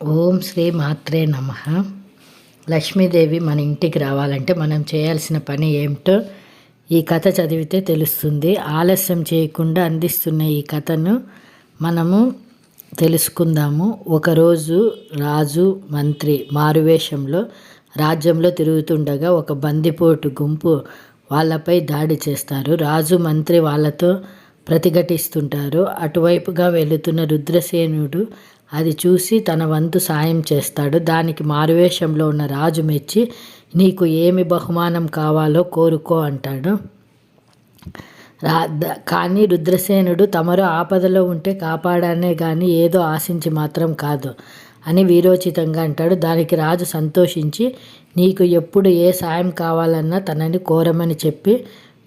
ఓం శ్రీ మాత్రే నమః. లక్ష్మీదేవి మన ఇంటికి రావాలంటే మనం చేయాల్సిన పని ఏమిటో ఈ కథ చదివితే తెలుస్తుంది. ఆలస్యం చేయకుండా అందిస్తున్న ఈ కథను మనము తెలుసుకుందాము. ఒకరోజు రాజు మంత్రి మారువేషంలో రాజ్యంలో తిరుగుతుండగా ఒక బందిపోటు గుంపు వాళ్ళపై దాడి చేస్తారు. రాజు మంత్రి వాళ్ళతో ప్రతిఘటిస్తుంటారు. అటువైపుగా వెళుతున్న రుద్రసేనుడు అది చూసి తన వంతు సాయం చేస్తాడు. దానికి మారువేషంలో ఉన్న రాజు మెచ్చి నీకు ఏమి బహుమానం కావాలో కోరుకో అంటాడు. కానీ రుద్రసేనుడు తమరు ఆపదలో ఉంటే కాపాడానే కానీ ఏదో ఆశించి మాత్రం కాదు అని వీరోచితంగా అంటాడు. దానికి రాజు సంతోషించి నీకు ఎప్పుడు ఏ సాయం కావాలన్నా తనని కోరమని చెప్పి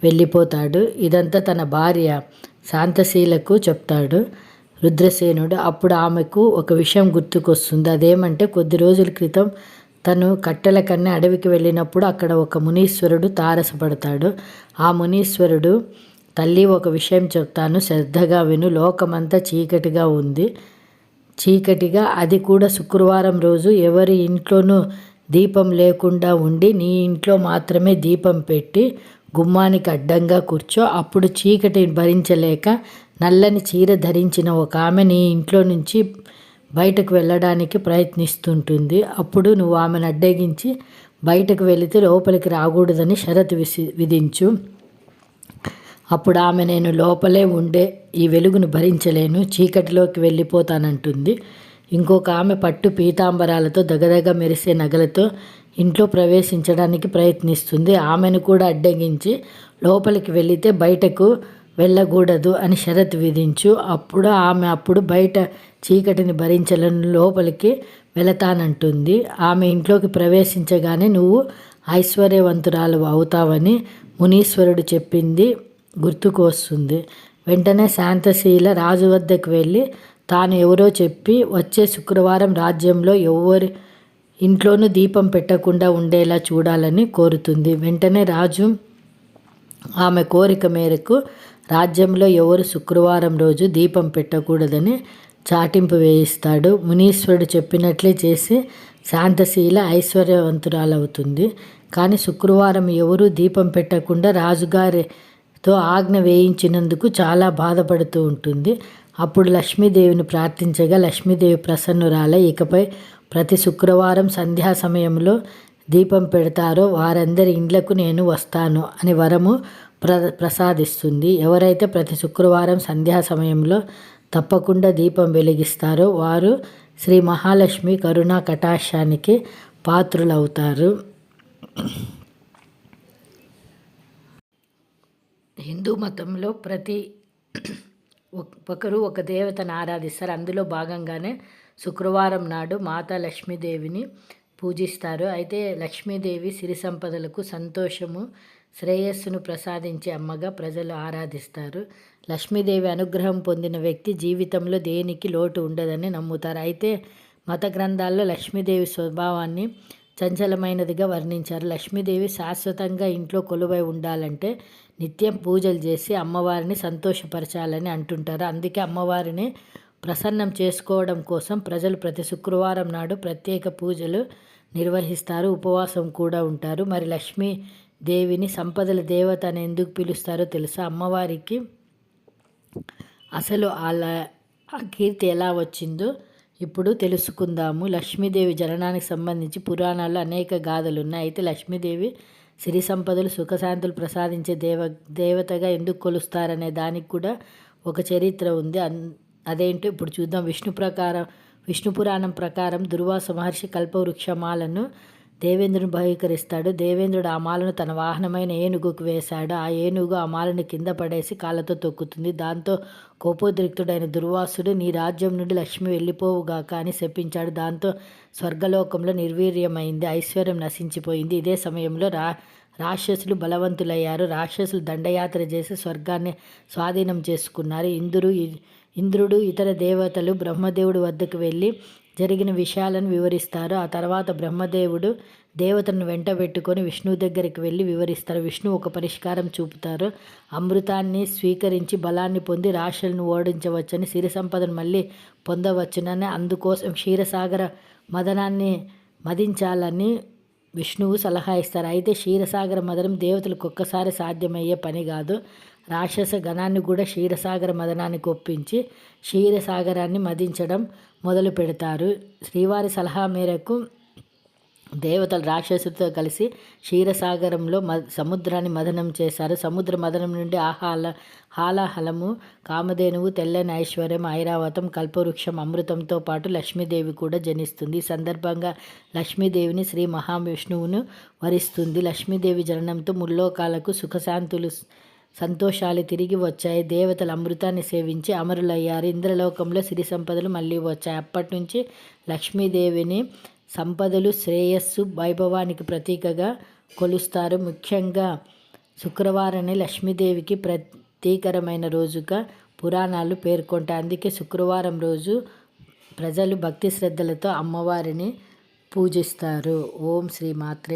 వెళ్ళిపోతాడు. ఇదంతా తన భార్య శాంతశీలకు చెప్తాడు రుద్రసేనుడు. అప్పుడు ఆమెకు ఒక విషయం గుర్తుకొస్తుంది. అదేమంటే కొద్ది రోజుల క్రితం తను కట్టెల కన్నా అడవికి వెళ్ళినప్పుడు అక్కడ ఒక మునీశ్వరుడు తారసపడతాడు. ఆ మునీశ్వరుడు తల్లి ఒక విషయం చెప్తాను శ్రద్ధగా విను. లోకమంతా చీకటిగా ఉంది. చీకటిగా అది కూడా శుక్రవారం రోజు ఎవరి ఇంట్లోనూ దీపం లేకుండా ఉండి నీ ఇంట్లో మాత్రమే దీపం పెట్టి గుమ్మానికి అడ్డంగా కూర్చో. అప్పుడు చీకటిని భరించలేక నల్లని చీర ధరించిన ఒక ఆమె నీ ఇంట్లో నుంచి బయటకు వెళ్ళడానికి ప్రయత్నిస్తుంటుంది. అప్పుడు నువ్వు ఆమెను అడ్డగించి బయటకు వెళితే లోపలికి రాకూడదని షరతు విధించు. అప్పుడు ఆమె నేను లోపలే ఉండే ఈ వెలుగును భరించలేను, చీకటిలోకి వెళ్ళిపోతానంటుంది. ఇంకొక ఆమె పట్టు పీతాంబరాలతో దగదగ మెరిసే నగలతో ఇంట్లో ప్రవేశించడానికి ప్రయత్నిస్తుంది. ఆమెను కూడా అడ్డగించి లోపలికి వెళితే బయటకు వెళ్ళకూడదు అని షరతు విధించు. అప్పుడు బయట చీకటిని భరించలేని లోపలికి వెళతానంటుంది. ఆమె ఇంట్లోకి ప్రవేశించగానే నువ్వు ఐశ్వర్యవంతురాలు అవుతావని మునీశ్వరుడు చెప్పింది గుర్తుకు వస్తుంది. వెంటనే శాంతశీల రాజు వద్దకు వెళ్ళి తాను ఎవరో చెప్పి వచ్చే శుక్రవారం రాజ్యంలో ఎవరి ఇంట్లోనూ దీపం పెట్టకుండా ఉండేలా చూడాలని కోరుతుంది. వెంటనే రాజు ఆమె కోరిక మేరకు రాజ్యంలో ఎవరు శుక్రవారం రోజు దీపం పెట్టకూడదని చాటింపు వేయిస్తాడు. మునీశ్వరుడు చెప్పినట్లే చేసి శాంతశీల ఐశ్వర్యవంతురాలవుతుంది. కానీ శుక్రవారం ఎవరూ దీపం పెట్టకుండా రాజుగారితో ఆజ్ఞ వేయించినందుకు చాలా బాధపడుతూ ఉంటుంది. అప్పుడు లక్ష్మీదేవిని ప్రార్థించగా లక్ష్మీదేవి ప్రసన్నురాలై ఇకపై ప్రతి శుక్రవారం సంధ్యా సమయంలో దీపం పెడతారో వారందరి ఇండ్లకు నేను వస్తాను అని వరము ప్రసాదిస్తుంది. ఎవరైతే ప్రతి శుక్రవారం సంధ్యా సమయంలో తప్పకుండా దీపం వెలిగిస్తారో వారు శ్రీ మహాలక్ష్మి కరుణా కటాక్షానికి పాత్రులవుతారు. హిందూ మతంలో ప్రతి ఒకరు ఒక దేవతను ఆరాధిస్తారు. అందులో భాగంగానే శుక్రవారం నాడు మాతా లక్ష్మీదేవిని పూజిస్తారు. అయితే లక్ష్మీదేవి సిరి సంపదలకు, సంతోషము, శ్రేయస్సును ప్రసాదించే అమ్మగా ప్రజలు ఆరాధిస్తారు. లక్ష్మీదేవి అనుగ్రహం పొందిన వ్యక్తి జీవితంలో దేనికి లోటు ఉండదని నమ్ముతారు. అయితే మత గ్రంథాల్లో లక్ష్మీదేవి స్వభావాన్ని చంచలమైనదిగా వర్ణించారు. లక్ష్మీదేవి శాశ్వతంగా ఇంట్లో కొలువై ఉండాలంటే నిత్యం పూజలు చేసి అమ్మవారిని సంతోషపరచాలని అంటుంటారు. అందుకే అమ్మవారిని ప్రసన్నం చేసుకోవడం కోసం ప్రజలు ప్రతి శుక్రవారం నాడు ప్రత్యేక పూజలు నిర్వహిస్తారు, ఉపవాసం కూడా ఉంటారు. మరి లక్ష్మీదేవిని సంపదల దేవత అని ఎందుకు పిలుస్తారో తెలుసా? అమ్మవారికి అసలు ఆ కీర్తి ఎలా వచ్చిందో ఇప్పుడు తెలుసుకుందాము. లక్ష్మీదేవి జననానికి సంబంధించి పురాణాల్లో అనేక గాథలు ఉన్నాయి. అయితే లక్ష్మీదేవి సిరి సంపదలు, సుఖశాంతులు ప్రసాదించే దేవతగా ఎందుకు కొలుస్తారనే దానికి కూడా ఒక చరిత్ర ఉంది. అదేంటో ఇప్పుడు చూద్దాం. విష్ణు పురాణం ప్రకారం దుర్వాస మహర్షి కల్పవృక్షమాలను దేవేంద్రుని బహీకరిస్తాడు. దేవేంద్రుడు ఆ మాలను తన వాహనమైన ఏనుగుకు వేశాడు. ఆ ఏనుగు ఆ మాలను కింద పడేసి కాళ్ళతో తొక్కుతుంది. దాంతో కోపోద్రిక్తుడైన దుర్వాసుడు నీ రాజ్యం నుండి లక్ష్మి వెళ్ళిపోవుగాక అని శపించాడు. దాంతో స్వర్గలోకంలో నిర్వీర్యమైంది, ఐశ్వర్యం నశించిపోయింది. ఇదే సమయంలో రాక్షసులు బలవంతులయ్యారు. రాక్షసులు దండయాత్ర చేసి స్వర్గాన్ని స్వాధీనం చేసుకున్నారు. ఇంద్రుడు ఇతర దేవతలు బ్రహ్మదేవుడి వద్దకు వెళ్ళి జరిగిన విషయాలను వివరిస్తారు. ఆ తర్వాత బ్రహ్మదేవుడు దేవతలను వెంట పెట్టుకొని విష్ణువు దగ్గరికి వెళ్ళి వివరిస్తారు. విష్ణువు ఒక పరిష్కారం చూపుతారు. అమృతాన్ని స్వీకరించి బలాన్ని పొంది రాక్షసులను ఓడించవచ్చని, సిరి సంపదను మళ్ళీ పొందవచ్చునని, అందుకోసం క్షీరసాగర మదనాన్ని మదించాలని విష్ణువు సలహా ఇస్తారు. అయితే క్షీరసాగర మదనం దేవతలకు ఒక్కసారి సాధ్యమయ్యే పని కాదు. రాక్షస గణాన్ని కూడా క్షీరసాగర మదనానికి ఒప్పించి క్షీరసాగరాన్ని మదించడం మొదలు పెడతారు. శ్రీవారి సలహా మేరకు దేవతలు రాక్షసులతో కలిసి క్షీరసాగరంలో సముద్రాన్ని మదనం చేశారు. సముద్ర మదనం నుండి హాలాహలము, కామధేనువు, తెల్లని ఐశ్వర్యం, ఐరావతం, కల్పవృక్షం, అమృతంతో పాటు లక్ష్మీదేవి కూడా జనిస్తుంది. ఈ సందర్భంగా లక్ష్మీదేవిని శ్రీ మహావిష్ణువును వరిస్తుంది. లక్ష్మీదేవి జననంతో ముల్లోకాలకు సుఖశాంతులు సంతోషాలు తిరిగి వచ్చాయి. దేవతలు అమృతాన్ని సేవించి అమరులయ్యారు. ఇంద్రలోకంలో సిరి సంపదలు మళ్ళీ వచ్చాయి. అప్పటి నుంచి లక్ష్మీదేవిని సంపదలు, శ్రేయస్సు, వైభవానికి ప్రతీకగా కొలుస్తారు. ముఖ్యంగా శుక్రవారాన్ని లక్ష్మీదేవికి ప్రతీకరమైన రోజుగా పురాణాలు పేర్కొంటాయి. అందుకే శుక్రవారం రోజు ప్రజలు భక్తి శ్రద్ధలతో అమ్మవారిని పూజిస్తారు. ఓం శ్రీ మాత్రే